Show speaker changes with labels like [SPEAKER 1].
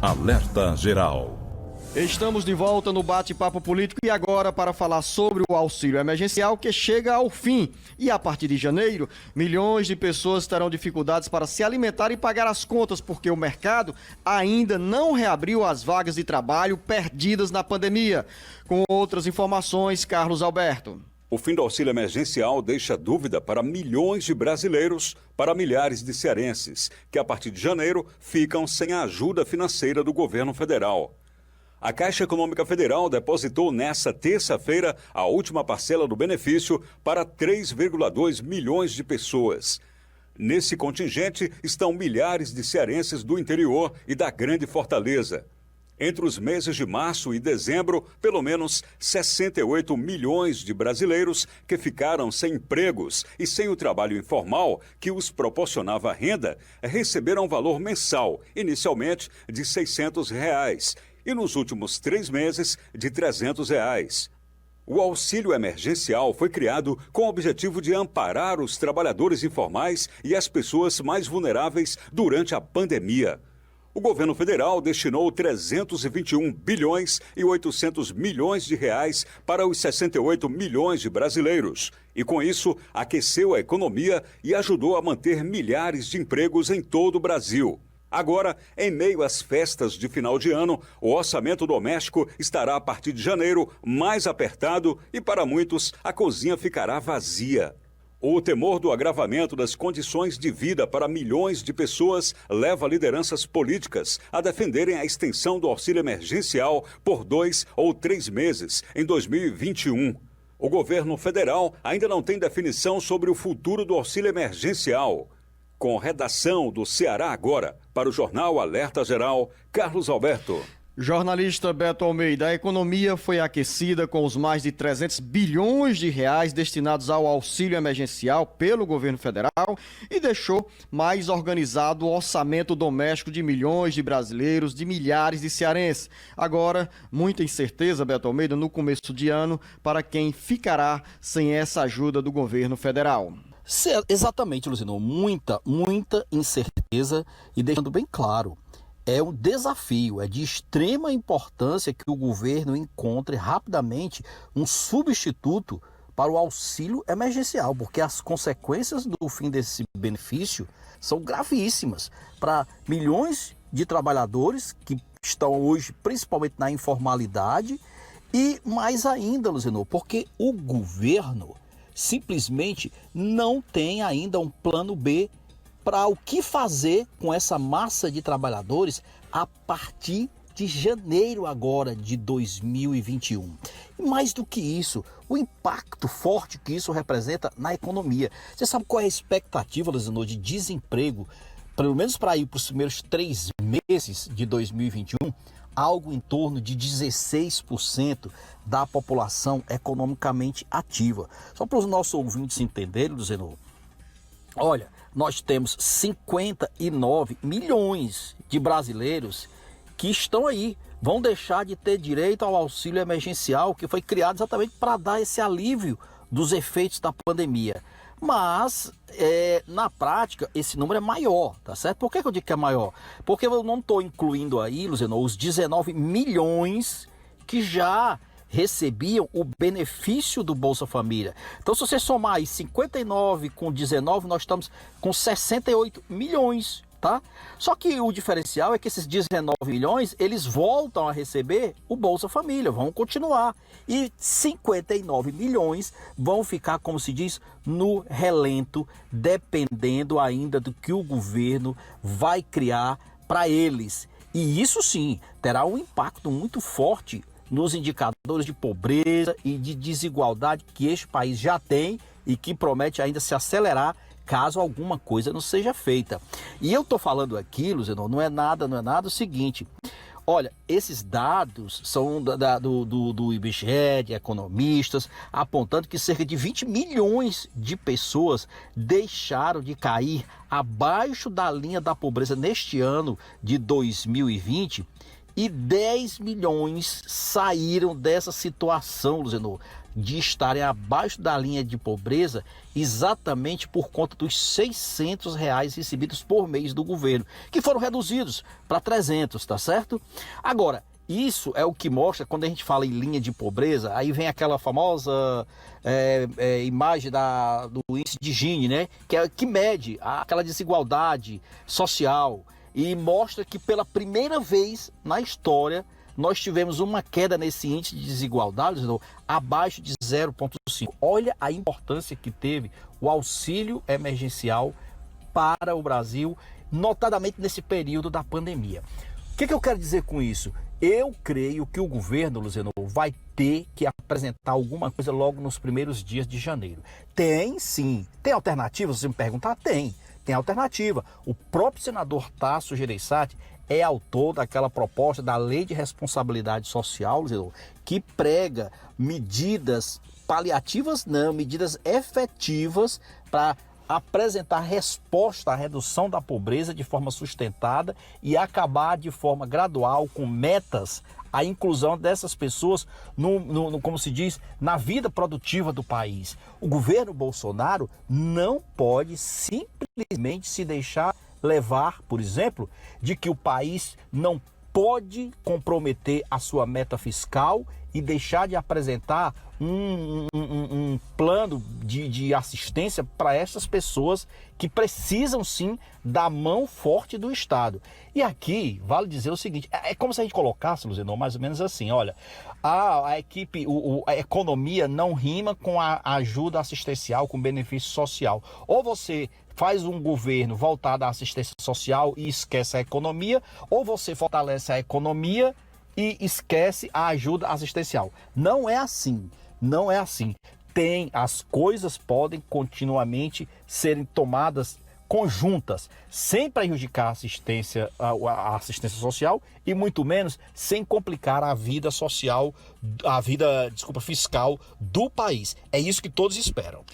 [SPEAKER 1] Alerta Geral.
[SPEAKER 2] Estamos de volta no bate-papo político e agora para falar sobre o auxílio emergencial que chega ao fim. E a partir de janeiro, milhões de pessoas terão dificuldades para se alimentar e pagar as contas porque o mercado ainda não reabriu as vagas de trabalho perdidas na pandemia. Com outras informações, Carlos Alberto.
[SPEAKER 3] O fim do auxílio emergencial deixa dúvida para milhões de brasileiros, para milhares de cearenses, que a partir de janeiro ficam sem a ajuda financeira do governo federal. A Caixa Econômica Federal depositou nesta terça-feira a última parcela do benefício para 3,2 milhões de pessoas. Nesse contingente estão milhares de cearenses do interior e da Grande Fortaleza. Entre os meses de março e dezembro, pelo menos 68 milhões de brasileiros que ficaram sem empregos e sem o trabalho informal que os proporcionava renda receberam um valor mensal, inicialmente de R$ 600, e nos últimos 3 meses de R$ 300. O auxílio emergencial foi criado com o objetivo de amparar os trabalhadores informais e as pessoas mais vulneráveis durante a pandemia. O governo federal destinou 321 bilhões e 800 milhões de reais para os 68 milhões de brasileiros. E com isso, aqueceu a economia e ajudou a manter milhares de empregos em todo o Brasil. Agora, em meio às festas de final de ano, o orçamento doméstico estará a partir de janeiro mais apertado e para muitos a cozinha ficará vazia. O temor do agravamento das condições de vida para milhões de pessoas leva lideranças políticas a defenderem a extensão do auxílio emergencial por 2 ou 3 meses em 2021. O governo federal ainda não tem definição sobre o futuro do auxílio emergencial. Com redação do Ceará Agora, para o Jornal Alerta Geral, Carlos Alberto.
[SPEAKER 2] Jornalista Beto Almeida, a economia foi aquecida com os mais de 300 bilhões de reais destinados ao auxílio emergencial pelo governo federal e deixou mais organizado o orçamento doméstico de milhões de brasileiros, de milhares de cearenses. Agora, muita incerteza, Beto Almeida, no começo de ano para quem ficará sem essa ajuda do governo federal.
[SPEAKER 4] Exatamente, Luciano, muita incerteza e deixando bem claro, é um desafio, é de extrema importância que o governo encontre rapidamente um substituto para o auxílio emergencial, porque as consequências do fim desse benefício são gravíssimas para milhões de trabalhadores que estão hoje principalmente na informalidade e mais ainda, Luciano, porque o governo simplesmente não tem ainda um plano B para o que fazer com essa massa de trabalhadores a partir de janeiro agora de 2021. E mais do que isso, o impacto forte que isso representa na economia. Você sabe qual é a expectativa, Luciano, de desemprego, pelo menos para ir para os primeiros 3 meses de 2021? Algo em torno de 16% da população economicamente ativa. Só para os nossos ouvintes entenderem, Luciano, olha, nós temos 59 milhões de brasileiros que estão aí, vão deixar de ter direito ao auxílio emergencial que foi criado exatamente para dar esse alívio dos efeitos da pandemia. Mas, na prática, esse número é maior, tá certo? Por que eu digo que é maior? Porque eu não estou incluindo aí, Luciano, os 19 milhões que já recebiam o benefício do Bolsa Família. Então, se você somar aí 59 com 19, nós estamos com 68 milhões, tá? Só que o diferencial é que esses 19 milhões, eles voltam a receber o Bolsa Família, vão continuar. E 59 milhões vão ficar, como se diz, no relento, dependendo ainda do que o governo vai criar para eles. E isso sim, terá um impacto muito forte nos indicadores de pobreza e de desigualdade que este país já tem e que promete ainda se acelerar caso alguma coisa não seja feita. E eu estou falando aqui, Luciano, não é nada o seguinte. Olha, esses dados são do IBGE, de economistas, apontando que cerca de 20 milhões de pessoas deixaram de cair abaixo da linha da pobreza neste ano de 2020 E 10 milhões saíram dessa situação, Luzenor, de estarem abaixo da linha de pobreza exatamente por conta dos R$ 600 recebidos por mês do governo, que foram reduzidos para 300, tá certo? Agora, isso é o que mostra, quando a gente fala em linha de pobreza, aí vem aquela famosa imagem do índice de Gini, né? Que mede aquela desigualdade social e mostra que pela primeira vez na história nós tivemos uma queda nesse índice de desigualdade abaixo de 0,5. Olha a importância que teve o auxílio emergencial para o Brasil, notadamente nesse período da pandemia. O que eu quero dizer com isso? Eu creio que o governo, Luzenor, vai ter que apresentar alguma coisa logo nos primeiros dias de janeiro. Tem sim. Tem alternativa? Se você me perguntar, tem alternativa. O próprio senador Tasso Gereissati é autor daquela proposta da Lei de Responsabilidade Social, Luzenor, que prega medidas paliativas, não, medidas efetivas para apresentar resposta à redução da pobreza de forma sustentada e acabar de forma gradual com metas a inclusão dessas pessoas como se diz, na vida produtiva do país. O governo Bolsonaro não pode simplesmente se deixar levar, por exemplo, de que o país não pode comprometer a sua meta fiscal e deixar de apresentar um plano de assistência para essas pessoas que precisam sim da mão forte do Estado. E aqui vale dizer o seguinte, é como se a gente colocasse, Luzenor, mais ou menos assim, olha, a economia não rima com a ajuda assistencial, com benefício social. Ou você faz um governo voltado à assistência social e esquece a economia, ou você fortalece a economia e esquece a ajuda assistencial. Não é assim, não é assim. As coisas podem continuamente serem tomadas conjuntas, sem prejudicar a assistência social e muito menos sem complicar a vida social, fiscal do país. É isso que todos esperam.